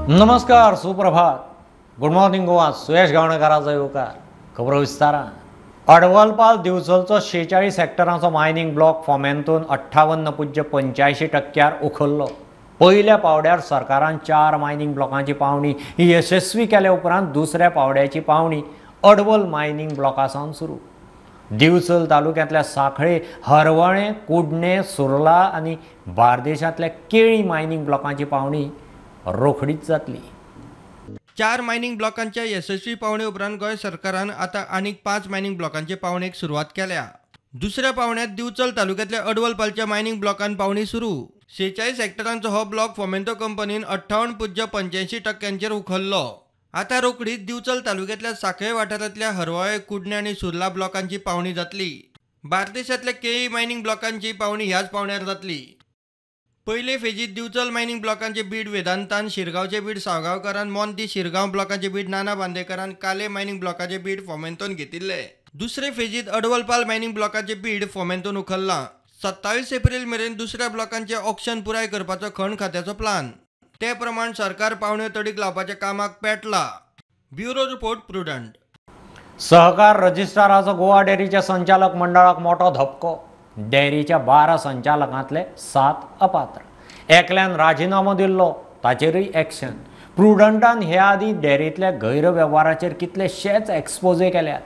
नमस्कार, सुप्रभात. Good morning Goa. Suyash गावणेकाराचो येवकार. खबरो विस्तारान. अडवलपाल दिवचलचो 46 हेक्टरांचो मायनिंग ब्लॉक फोमेंतून 58.85% उखल्लो. पयल्या पावड्यार सरकारान 4 मायनिंग ब्लॉकांची पावणी ही यशस्वी केल्या उपरांत दुसऱ्या पावड्याची पावणी अडवल मायनिंग ब्लॉकासावन सुरू. दिवचल तालुक्यांतल्या साखळे, हरवळे, कुडणे, सुर्ला आनी बार्देशांतल्या केळी मायनिंग ब्लॉकांची पावणी रोखडीच जातली. 4 मायनिंग ब्लॉकांच्या यशस्वी पावणे उपरांत गोंय सरकारान आता आनीक 5 मायनिंग ब्लॉकांचे पावणेक सुरवात केल्या. दुसऱ्या पावण्यात दिवचल तालुक्यांतल्या अडवलपालच्या मायनिंग ब्लॉकान पावणी सुरू. 46 हेक्टरांचो हो ब्लॉक फोमेंतो कंपनीन 58.85%चेर उखल्लो. आता रोखडीच दिवचल तालुक्यांतल्या साखळे वाठारांतल्या हरवळे, कुडणे आनी सुर्ला ब्लॉकांची पावणी जातली. बार्देशांतल्या केळी मायनिंग ब्लॉकांची पावणी ह्याच पावण्यार जातली. पयले फेजीत दिवचल मायनिंग ब्लॉकांचे बीड वेदांतान, शिरगांवचे बीड सावगांवकारान, मोंती शिरगांव ब्लॉकांचे बीड नाना बांदेकरान, काले मायनिंग ब्लॉकाचे बीड फोमेंतोन घेतिल्ले. दुसरे फेजीत अडवलपाल मायनिंग ब्लॉकाचे बीड फोमेंतोन उखल्ला. 27 एप्रिल मेरेन दुसऱ्या ब्लॉकांचे ऑक्शन पुराय करपाचो खण खात्याचो प्लान. ते प्रमाण सरकार पावण्यो तडीक लावपाच्या कामाक पेटला. Bureau report prudent. सहकार रजिस्ट्राराचो गोवा डेअरीच्या संचालक मंडळाक मोठो धपको. डेअरीच्या 12 संचालकांतले 7 अपात्र. एकल्यान राजिनामो दिल्लो, ताचेरूय एक्शन. प्रुडंटान हे आदी डेअरींतल्या गैरव्यवहाराचेर कितलेशेच एक्सपोजे केल्यात.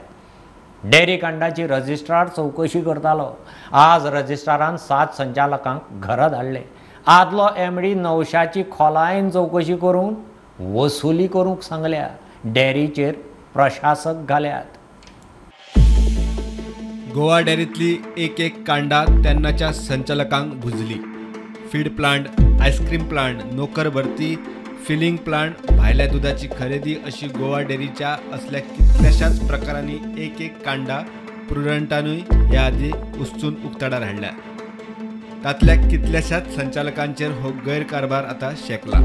डेअरी कांडाची रजिस्ट्रार चवकशी करतालो. आज रजिस्ट्रारान 7 संचालकांक घरा धाडले. आदलो एमडी नौशाची खोलायेन चवकशी करून वसुली करूंक सांगल्या. डेअरीचेर प्रशासक घाल्यात. गोवा डेअरीतली एक कांडा तेन्नाच्या संचालकांक भुजली. फीड प्लांट, आईस्क्रीम प्लांट, नोकर भरती, फिलिंग प्लांट, भायल्या दुधाची खरेदी अशी गोवा डेअरीच्या असल्या कितल्याशाच प्रकारांनी एक कांडा प्रुडंटानूय ह्या आदी उस्तून उक्ताडार हाडल्या. तातल्या कितल्याशाच संचालकांचेर हो गैरकारभार आता शेकला.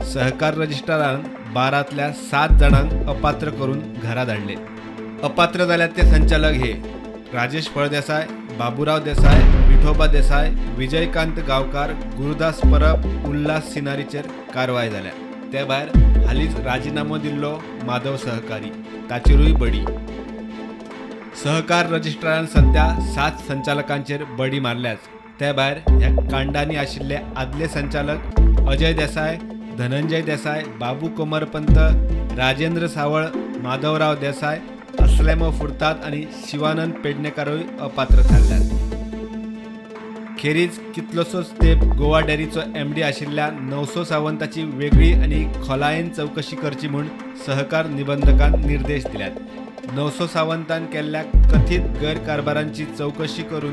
सहकार रजिस्ट्रारान 12तल्या 7 जाणांक अपात्र करून घरा धाडले. अपात्र जाल्यात ते संचालक हे राजेश फळदेसाय, बाबूराव देसाय, विठोबा देसाय, विजयकांत गांवकार, गुरुदास परब, उल्हास सिनारीचेर कारवाय जाल्या. ते भायर हालींच राजिनामो दिल्लो माधव सहकारी, ताचेरूय बडी. सहकार रजिस्ट्रारान सध्या 7 संचालकांचेर बडी मारल्याच. ते भायर ह्या कांडांनी आशिल्ले आदले संचालक अजय देसाय, धनंजय देसाय, बाबू कोमरपंत, राजेंद्र सावळ, माधवराव देसाय, अस्लेमो फुर्तात आणि शिवानंद पेडणेकारूय अपात्र थारल्यात. खेरीज कितलोसोच तेप गोवा डेअरीचो एमडी आशिल्ल्या नवसो सावंताची वेगळी आणि खोलायेन चवकशी करची म्हूण सहकार निबंधकान निर्देश दिल्यात. नवसो सावंतान केल्ल्या कथीत गैरकारभारांची चवकशी करून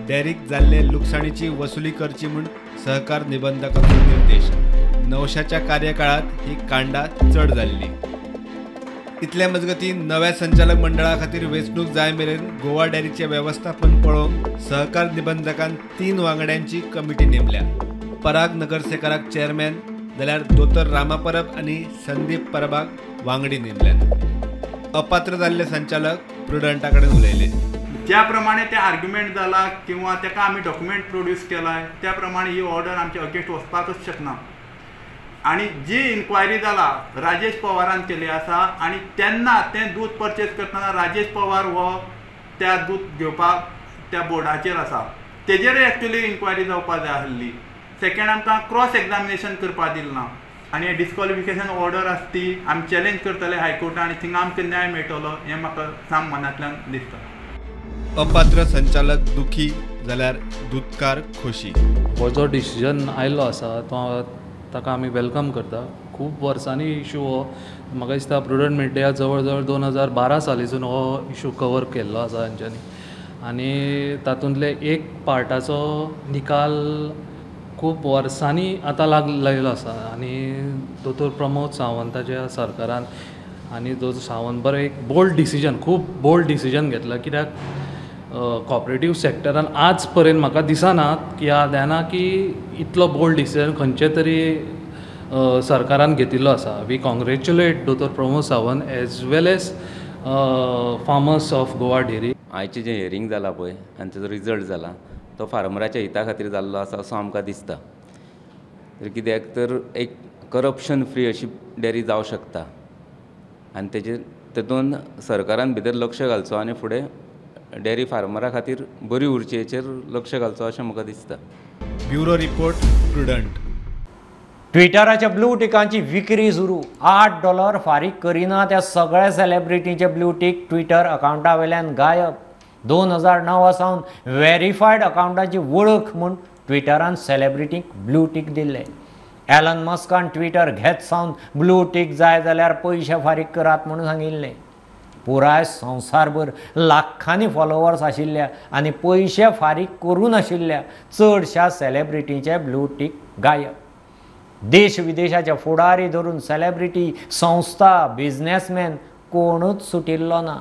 डेअरीक जाल्ले लुकसाणीची वसुली करची म्हूण सहकार निबंधकाचो निर्देश. नवशाच्या कार्यकाळात ही कांडा चड जाल्ली. इतल्या मजगती नव्या संचालक मंडळा खातीर वेंचणूक जाय मेरेन गोवा डेअरीचें वेवस्थापन पळोवंक सहकार निबंधकान 3 वांगड्यांची कमिटी नेमल्या. पराग नगरसेकाराक चेअरमॅन जाल्यार दोतोर रामा परब आनी संदीप परबाक वांगडी नेमल्यात. अपात्र जाल्ले संचालक प्रुडंटा कडेन उलयले. ज्या प्रमाणे ते आर्ग्युमेंट जाला किंवा ताका आमी डॉक्युमेंट प्रोड्यूस केलाय त्या प्रमाणे ही ऑर्डर आमच्या अगेन्स्ट वचपाकच शकना. आणि जी इन्क्वायरी जाला राजेश पवारान केली आसा आणि तेन्ना तें दूध परचेस करतना राजेश पवार हो त्या दूध घेवपाक त्या बोर्डाचेर आसा. तेजेर एक्चुली इन्क्वायरी जावपाक जाय आसली. सेकेंड आमकां क्रॉस एग्जामिनेशन करपाक दिलें ना आनी डिस्क्वॉलिफिकेशन ऑर्डर आसा ती आमी चॅलेंज करतले हायकोर्टान आनी थिंगा आमकां न्याय मेळटलो हें म्हाका साम मनांतल्यान दिसता. अपात्र संचालक दुखी जाल्यार दूधकार खोशी. हो जो डिसिजन आयल्लो आसा तो ताका आमी वेलकम करता. खूब वर्सांनी इशू हो म्हाका दिसता प्रुडंट मिडिया जवळ जवळ 2012 सालीसून हो इशू कवर केल्लो आसा हांच्यांनी. आनी तातूंतले एक पार्टाचो निकाल खूब वर्सांनी आतां लायलो आसा. आनी दोतोर प्रमोद सावंताच्या सरकारान आनी दोतोर सावंत बरो एक खूब बोल्ड डिसिजन घेतला. कित्याक कॉपरेटीव सेक्टरान आज पर्यंत म्हाका दिसना की याद येना की इतलो बोल्ड डिसिजन खंयचे तरी सरकारान घेतिल्लो आसा. वी कॉंग्रेच्युलेट दोतोर Pramod Sawant as well as farmers of Goa dairy. आयचें जें हियरींग जालां पळय आनी तेजो रिजल्ट जाला तो फार्मराच्या हिता खातीर जाल्लो आसा असो आमकां दिसता. तर कित्याक तर एक करप्शन फ्री अशी डेअरी जावं शकता आनी तेतून सरकारान भितर लक्ष घालचो आनी फुडें डेअरी फार्मरा खातीर बरी उर्जेचेर लक्ष घालचो अशें म्हाका दिसता. Bureau report Prudent. ट्विटराच्या ब्लू टिकांची विक्री सुरू. $8 फारीक करिना त्या सगळ्या सेलिब्रिटीचे ब्लू टिक ट्विटर अकाउंटा वयल्यान गायब. 2009 सावन व्हेरीफायड अकाउंटाची वळख म्हूण ट्विटरान सेलिब्रिटींक ब्लू टिक दिल्ले. एलन मस्कान ट्विटर घेत सावन ब्लू टिक जाय जाल्यार पयशे फारीक करात म्हणून सांगिल्लें. पुराय संवसारभर लाखांनी फॉलोवर्स आशिल्ल्या आनी पयशे फारीक करूं नाशिल्ल्या चडशा सेलिब्रिटींचे ब्लू टिक गायब. देश विदेशाचे फुडारी धरून सेलिब्रिटी, संस्था, बिझनेसमॅन कोणूच सुटिल्लो ना.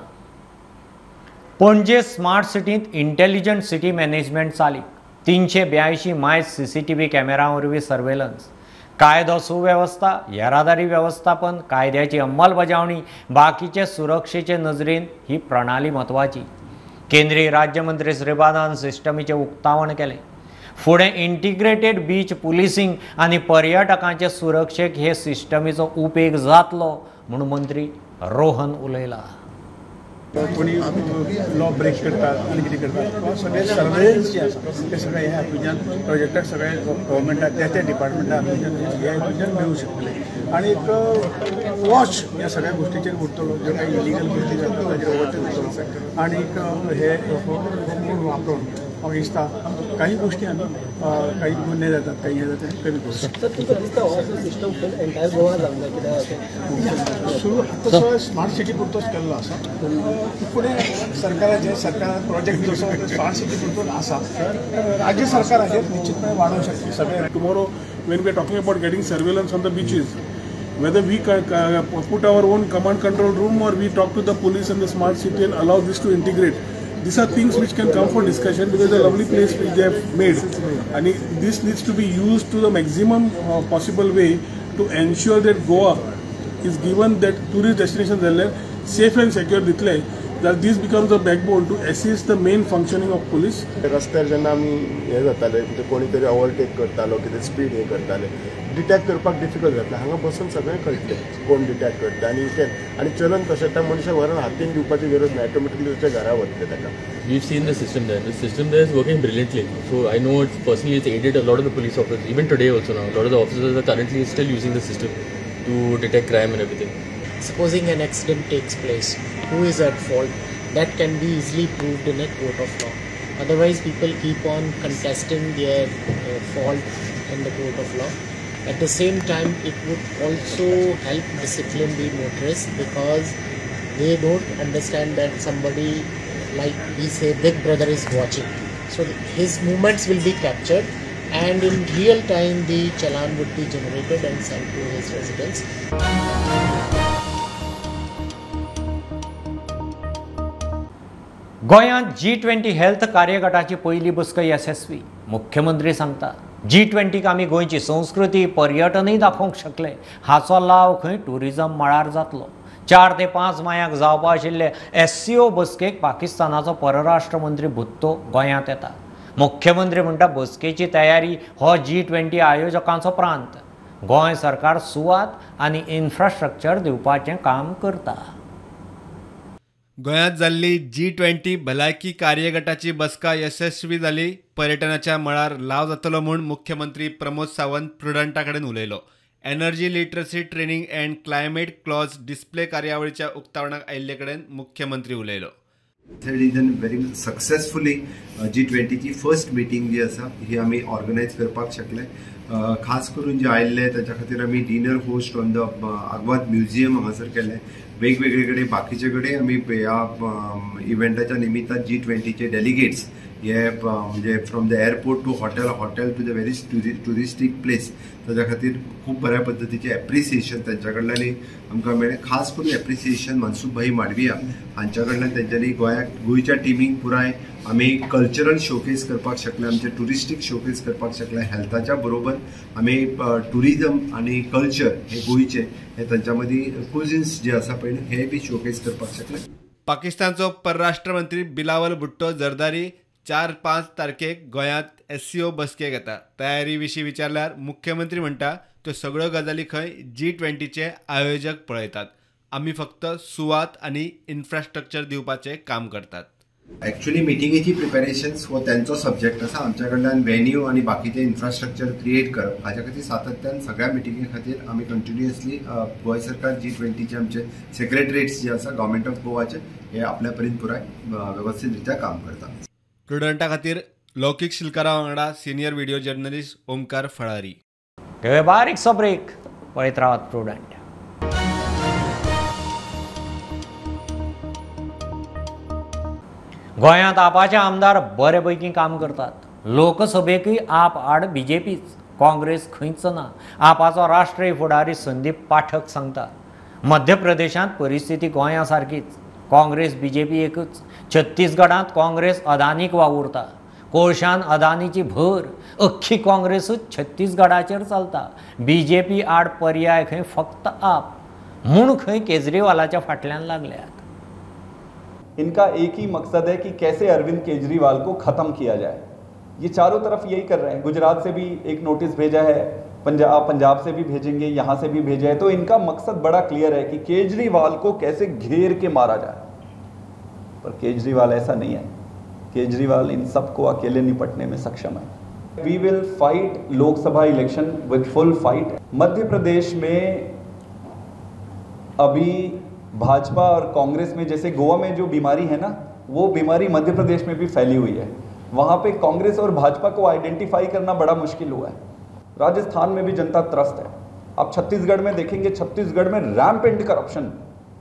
पणजे स्मार्ट सिटींत इंटेलिजंट सिटी मॅनेजमेंट चालीक. 382 मायज CCTV कॅमेरा वरवीं सर्वेलन्स. कायदो सुवेवस्था, येरादारी वेवस्थापन, कायद्याची अंमलबजावणी, बाकीचे सुरक्षेचे नजरेन ही प्रणाली म्हत्वाची. केंद्रीय राज्यमंत्री श्रीपादान सिस्टमीचे उक्तावण केले. फुडें इंटिग्रेटेड बीच पुलिसिंग आनी पर्यटकांचे सुरक्षेक हे सिस्टमीचो उपेग जातलो म्हणून मंत्री रोहन उलयला. कोणी लॉ ब्रेक करतात आनी कितें करतात सगळे सर्वेलन्स जे आसा ते सगळे ह्या हातूंतल्यान प्रोजेक्टाक सगळे गव्हर्मेंटाक त्या डिपार्टमेंटा हातूंतल्यान हे हातूंतल्यान मेळूंक शकतले. आनी एक वॉच ह्या सगळ्या गोश्टीचेर उरतलो, ज्यो काही इलिगल गोश्टी जातात ताचेर ओवरटेक उरतलो. आनी हे वापरून म्हाका दिसता काही गोश्टी आमी काही गुन्हे जातात, काही हे जातात कमी करूं शकता. सुरू आतां स्मार्ट सिटी पुरतोच केल्लो आसा. फुडें सरकारान प्रोजेक्ट जसो स्मार्ट सिटी पुरतोच आसा, राज्य सरकाराचेर निश्चितपणे वाडोवंक शकता सगळे. Tomorrow, when we are talking about getting surveillance on the beaches, whether we put our own command control room or we talk to the police and the smart city and allow this to integrate, these are things which can come for discussion because it's a lovely place which they have made, and this needs to be used to the maximum possible way to ensure that Goa is given that tourist destination जाल्यार safe and secure दितले, that this becomes a backbone to assist the main functioning of police. रस्त्यार जेन्ना आमी हे जाताले कोणी तरी overtake करतालो, कितें स्पीड हे करताले, डिटेक्ट करपाक डिफिकल्ट जातलें. हांगा बसून सगळें कळटलें कोण डिटेक्ट करता आनी चलन तशें त्या मनशाक व्हरून हातीन दिवपाची गरज ना, ऑटोमॅटिकली तुमच्या घरा वतले ताका. We've seen the system there. The system there is working brilliantly. So I know it's personally it's aided a lot of the police officers. Even today also now, a lot of the officers are currently still using the system to detect crime and everything. Supposing an accident takes place, who is at fault? That can be easily proved in a court of law. Otherwise, people keep on contesting their fault in the court of law. At the same time, it would also help discipline the motorists because they don't understand that somebody, like we say, Big Brother is watching. So his movements will be captured, and in real time the challan would be generated and sent to his residence. गोंयांत G20 health कार्यगटाची पहिली बसका यशस्वी. मुख्यमंत्री सांगता G20क आमी गोंयची संस्कृती, पर्यटनूय दाखोवंक शकले. हाचो लाव खंय टुरिजम मळार जातलो. 4 ते 5 मायाक जावपा आशिल्ले SCO बसकेक पाकिस्तानाचो परराष्ट्र मंत्री भुत्तो गोंयांत येता. मुख्यमंत्री म्हणटा बसकेची तयारी हो G20 आयोजकांचो प्रांत. गोंय सरकार सुवात आनी इन्फ्रास्ट्रक्चर दिवपाचें काम करता. गोंयांत जाल्ली G20 भलायकी कार्यगटाची बसका यशस्वी जाली. पर्यटनाच्या मळार लाव जातलो म्हूण मुख्यमंत्री प्रमोद सावंत प्रुडंटा कडेन उलयलो. Energy literacy training and climate clause display कार्यावळीच्या उक्तावणाक आयिल्ले कडेन मुख्यमंत्री उलयलो. व्हेरी सक्सेसफुली G20 ची फर्स्ट मिटींग जी आसा ही आमी ऑर्गनायज करपाक शकले. खास करून जे आयिल्ले ताच्या खातीर आमी dinner host on the Aguada museum हांगासर केले. वेगवेगळे कडेन बाकीचे कडेन आमी ह्या इव्हेंटाच्या निमित्तान G20चे डेलिगेट्स हे म्हणजे from the airport to hotel to the very touristic place ताच्या खातीर खूब बऱ्या पद्दतीचे एप्रिसिएशन तांच्या कडल्यान आमकां मेळ्ळें. खास करून एप्रिसिएशन मनसुखभाई माडविया हांच्या कडल्यान तेंच्यांनी गोंयच्या टिमीक पुराय आमी कल्चरल शोकेस करपाक शकले, आमचे टुरिस्टीक शोकेस करपाक शकले. हेल्थाच्या बरोबर आमी टुरिजम आनी कल्चर हे गोंयचे हे तांच्या मदीं कुझिन्स जे आसा पळय हे बी शोकेस करपाक शकले. पाकिस्तानचो परराष्ट्र मंत्री बिलावल भुट्टो जरदारी 4-5 तारखेक गोंयांत SCO बसकेक येता. तयारी विशीं विचारल्यार मुख्यमंत्री म्हणटा त्यो सगळ्यो गजाली खंय G20चे आयोजक पळयतात. आमी फक्त सुवात आनी इन्फ्रास्ट्रक्चर दिवपाचें काम करतात. ॲक्च्युली मिटिंगेची प्रिपॅरेशन्स हो त्यांचो सब्जेक्ट आसा. आमच्या कडल्यान वेन्यू आनी बाकीचे इन्फ्रास्ट्रक्चर क्रिएट करप हाच्या खातीर सातत्यान सगळ्या मिटिंगे खातीर आमी कंटिन्युअसली गोंय सरकार G20चे आमचे सेक्रेटरीएट्स जे आसा गव्हर्मेंट ऑफ गोवाचे हे आपल्या परीन पुराय व्यवस्थीत रित्या काम करतात. स्टुडंटा खातीर लौकीक शिलकारा वांगडा senior video journalist Omkar Phalari. घेऊया बारीकसो ब्रेक. पळयत रावात प्रुडंट. गोंयांत आपाचे आमदार बरेपैकी काम करतात. लोकसभेकूय आप आड बीजेपीच, काँग्रेस खंयच ना. आपाचो राष्ट्रीय फुडारी संदीप पाठक सांगता. मध्य प्रदेशांत परिस्थिती गोंया सारकीच. काँग्रेस बीजेपी एकच. छत्तीसगडांत काँग्रेस अदानीक वावुरता. कोळशान अदानीची भर. अख्खी काँग्रेसूच छत्तीसगडाचेर चलता. बीजेपी आड पर्याय खंय फक्त आप म्हूण खंय केजरीवालाच्या फाटल्यान लागल्यात. इनका एक ही मकसद है कि कैसे अरविंद केजरीवाल को ख़त्म किया जाए. ये चारों तरफ यही कर रहे हैं. गुजरात से भी एक नोटिस भेजा है, पंजाब से भी भेजेंगे, यहाँ से भी भेजा है. तो इनका मकसद बड़ा क्लियर है कि केजरीवाल को कैसे घेर के मारा जाए. पर केजरीवाल ऐसा नहीं है. केजरीवाल इन सबको अकेले निपटने में सक्षम है. We will fight Lok Sabha election with full fight. Madhya Pradesh में अभी भाजपा और कांग्रेस में जैसे गोवा में जो बीमारी है ना, वो बीमारी मध्य प्रदेश में भी फैली हुई है. वहाँ पे कांग्रेस और भाजपा को आइडेंटिफाई करना बड़ा मुश्किल हुआ है. राजस्थान में भी जनता त्रस्त है. आप छत्तीसगढ़ में देखेंगे, छत्तीसगढ़ में रैम्पेंट करप्शन.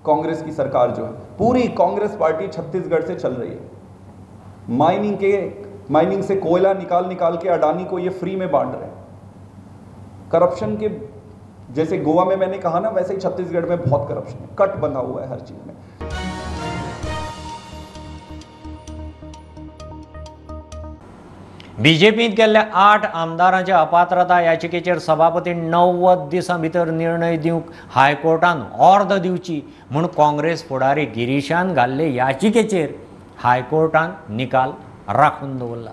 कांग्रेस की सरकार जो है, पूरी कांग्रेस पार्टी छत्तीसगढ़ से चल रही है. माइनिंग से कोयला निकाल के अडानी को ये फ्री में बांट रहे हैं. करप्शन के जैसे गोवा में मैंने कहा ना, वैसे ही छत्तीसगढ़ में बहुत करप्शन है. कट बंधा हुआ है हर चीज में. बीजेपीत गेल्ल्या 8 आमदारांच्या अपात्रता याचिकेचेर सभापती 90 दिसां भितर निर्णय दिवंक हायकोर्टान अर्द दिवची म्हूण काँग्रेस फुडारी गिरीशान घाल्ले याचिकेचेर हायकोर्टान निकाल राखून दवरला.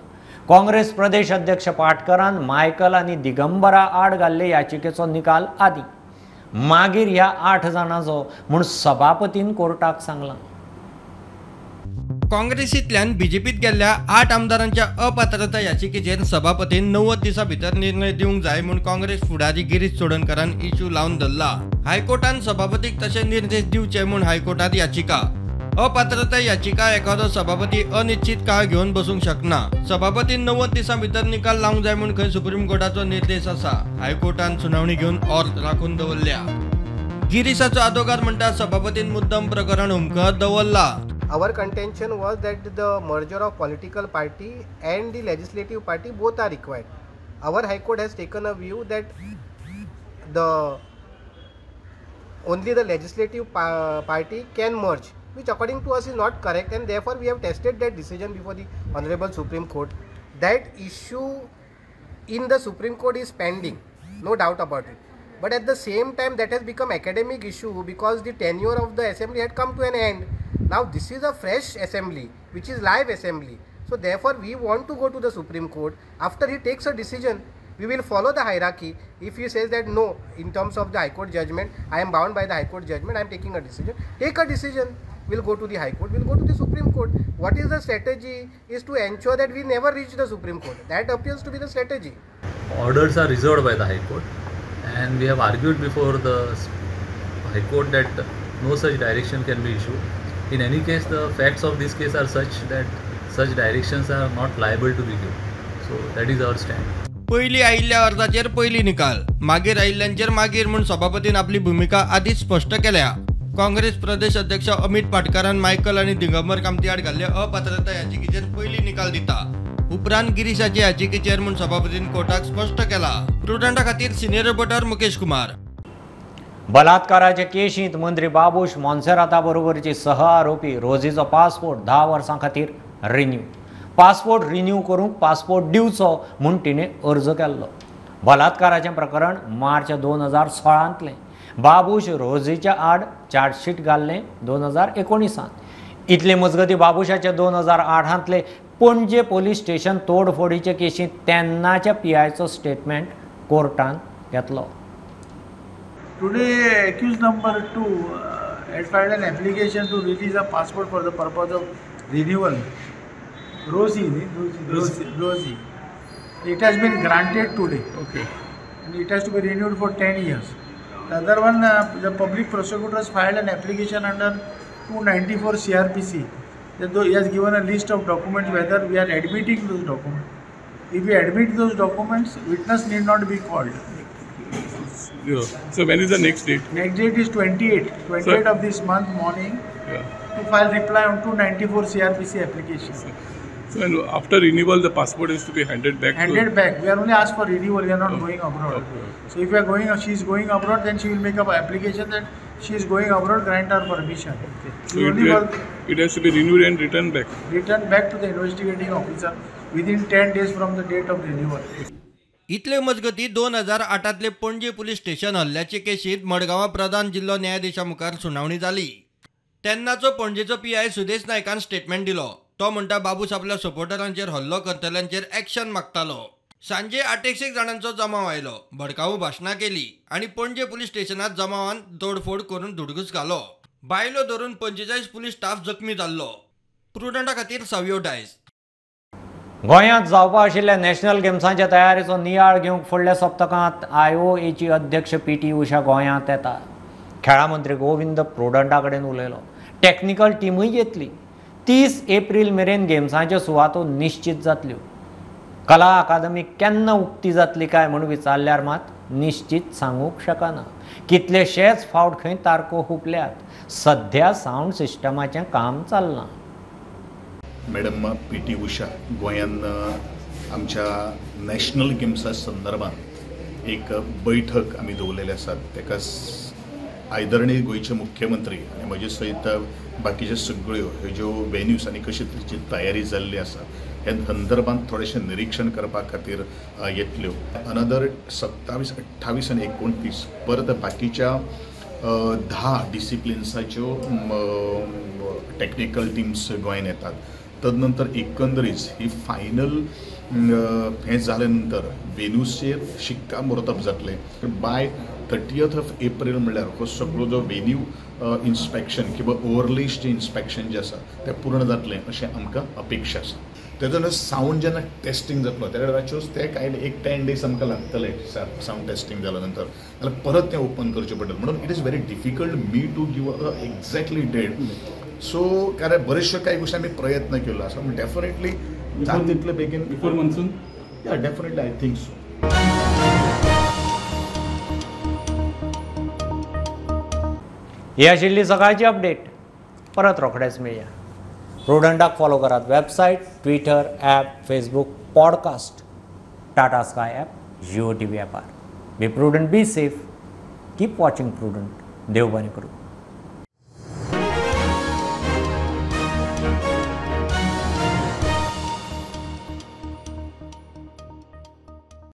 काँग्रेस प्रदेश अध्यक्ष पाटकरान मायकल आनी दिगंबरा आड घाल्ले याचिकेचो निकाल आदी. मागीर ह्या 8 जाणांचो म्हूण सभापतीन कोर्टाक सांगला. काँग्रेसींतल्यान बीजेपीत गेल्ल्या 8 आमदारांच्या अपात्रता याचिकेचेर सभापतीन 90 दिसां भितर निर्णय दिवंक जाय म्हूण काँग्रेस फुडारी गिरीश चोडणकरान इश्यू लावन धरला. हायकोर्टान सभापतीक तशे निर्देश दिवचे म्हूण हायकोर्टात याचिका. अपात्रता याचिका एखादो सभापती अनिश्चित काळ घेवन बसूंक शकना. सभापतीन 90 दिसां भितर निकाल लावंक जाय म्हूण खंय सुप्रीम कोर्टाचो निर्देश आसा. हायकोर्टान सुनावणी घेवन अर्द राखून दवरल्या. गिरीशाचो आदोगार म्हणटा सभापतीन मुद्दम प्रकरण हुमकत दवरला. Our contention was that the merger of political party and the legislative party both are required. Our High Court has taken a view that only the legislative party can merge, which according to us is not correct, and therefore we have tested that decision before the Honorable Supreme Court. That issue in the Supreme Court is pending, no doubt about it. But at the same time that has become academic issue because the tenure of the assembly had come to an end. Now this is a fresh assembly which is live assembly. So therefore we want to go to the Supreme Court. After he takes a decision, we will follow the hierarchy. If he says that no, in terms of the High Court judgment, I am bound by the High Court judgment, I am taking a decision. Take a decision. We'll go to the High Court, we'll go to the Supreme Court. What is the strategy is to ensure that we never reach the Supreme Court. That appears to be the strategy. Orders are reserved by the High Court, and we have argued before the High Court that no such direction can be issued. In any case, the facts of this case are such that such directions are not liable to be given. So that is our stand. पहिली आयिल्ल्या अर्जाचेर पयली निकाल, मागीर आयिल्ल्यांचेर मागीर म्हूण सभापतीन आपली भूमिका आदींच स्पश्ट केल्या. काँग्रेस प्रदेश अध्यक्ष अमित पाटकरान मायकल आनी दिगंबर कामती आड घाल्ले अपात्रता याचिकेचेर पयली निकाल दिता. उपरांत गिरीशाचे याचिकेचेर म्हूण सभापतीन कोर्टाक स्पश्ट केला. प्रुडंटा खातीर सिनियर रिपोर्टर मुकेश कुमार. बलात्काराचे केशींत मंत्री बाबूश मोन्सेराता बरोबरची सह आरोपी रोजीचो पासपोर्ट 10 वर्सां खातीर रिन्यू. पासपोर्ट रिन्यू करूंक पासपोर्ट दिवचो म्हूण तिणें अर्ज केल्लो. बलात्काराचें प्रकरण मार्च 2016तलें. बाबूश रोजीच्या आड चार्जशीट घाल्लें 2019. इतले मजगती बाबूशाचे 2008तले पणजे पोलीस स्टेशन तोडफोडीचे केशींत तेन्नाच्या PIचो स्टेटमेंट कोर्टान घेतलो. Today, accused number 2 had filed an application to release a passport for the purpose of renewal. Rosie. It has been granted today. Okay. And it has to be renewed for 10 years. The other one, the public prosecutor has filed an application under 294 CRPC. That though he has given a list of documents, whether we are admitting those documents. If we admit those documents, witness need not be called. Yeah. So when is the next date? Next date is 28 of this month morning, to file reply on 294 CRPC application. So and after renewal, the passport is to be handed back. We are only asked for renewal. We are not going abroad. So if we are going, she is going abroad, then she will make up an application that she is going abroad. Grant her permission. So it has to be renewed and returned back. Returned back to the investigating officer within 10 days from the date of renewal. इतले मजगती 2008तले Panaji police station हल्ल्याचे केशीत मडगांवां प्रधान जिल्हो न्यायाधीशा मुखार सुनावणी जाली. तेन्नाचो पणजेचो PI Sudesh नायकान स्टेटमेंट दिलो. तो म्हणटा बाबूस आपल्या सपोर्टरांचेर हल्लो करतल्यांचेर एक्शन मागतालो. सांजे 801 जाणांचो जमाव आयलो. भडकावू भाशणां केली आनी पणजे पुलीस स्टेशनात जमावान तोडफोड करून धुडगूस घालो. बायलो धरून 45 पुलीस स्टाफ जखमी जाल्लो. प्रुडंटा खातीर सावियो डायस. गोंयांत जावपा आशिल्ल्या नॅशनल गेम्सांच्या तयारेचो नियाळ घेवंक फुडल्या सप्तकांत IOAची अध्यक्ष PT उषा गोंयांत येता. खेळा मंत्री गोविंद प्रुडंटा कडेन उलयलो. टॅक्निकल टीमूय येतली. 30 एप्रील मेरेन गेम्सांच्यो सुवातो निश्चित जातल्यो. कला अकादमी केन्ना उक्ती जातली काय म्हूण विचारल्यार मात निश्चित सांगूंक शकना. कितलेशेच फावट खंय तारखो हुपल्यात. सध्या सावंड सिस्टमाचें काम चलना. मॅडम PT उषा गोंयांत आमच्या नॅशनल गेम्सा संदर्भात एक बैठक आमी दवरलेली आसा. तेका आदरणीय गोंयचे मुख्यमंत्री आनी म्हजे सयत बाकीच्यो सगळ्यो ह्यो ज्यो वेन्यूज आनी कशी तरेची तयारी जाल्ली आसा हे संदर्भात थोडेशें निरीक्षण करपा खातीर येतल्यो. अनदर 27, 28 आनी 29 परत बाकीच्या 10 डिसिप्लिन्साच्यो टेक्निकल टिम्स गोंयांत येतात. तदनंतर एकंदरीत ही फायनल हें जाले नंतर वेन्यूचेर शिक्कामोर्तब जातलें. बाय 30th एप्रील म्हणल्यार हो सगळो जो वेन्यू इन्स्पेक्शन किंवा ओवरलिस्ट इन्स्पेक्शन जें आसा तें पूर्ण जातलें अशें आमकां अपेक्षा आसा. तेजो सावंड जेन्ना टेस्टिंग जातलो त्या वेळाचेर ते कांय एक 10 days आमकां लागतले सावंड टेस्टिंग जाल्या नंतर. जाल्यार परत तें ओपन करचें पडटलें. म्हणून it is very difficult me to give a exactly date. So कारण बरेचशे काही गोष्टी आम्ही प्रयत्न केलो आसा. डेफिनेटली तितले बेगीन बिफोर मॉन्सून या डेफिनेटली आय थिंक सो. ही आशिल्ली सकाळची अपडेट. परत रोखडेच मेळया. प्रुडंटाक फॉलो करात. Website, Twitter, app, Facebook, podcast, Tata sky app, Jio TV ॲपार. Be Prudent, be safe, keep watching Prudent. देव बरें करूं.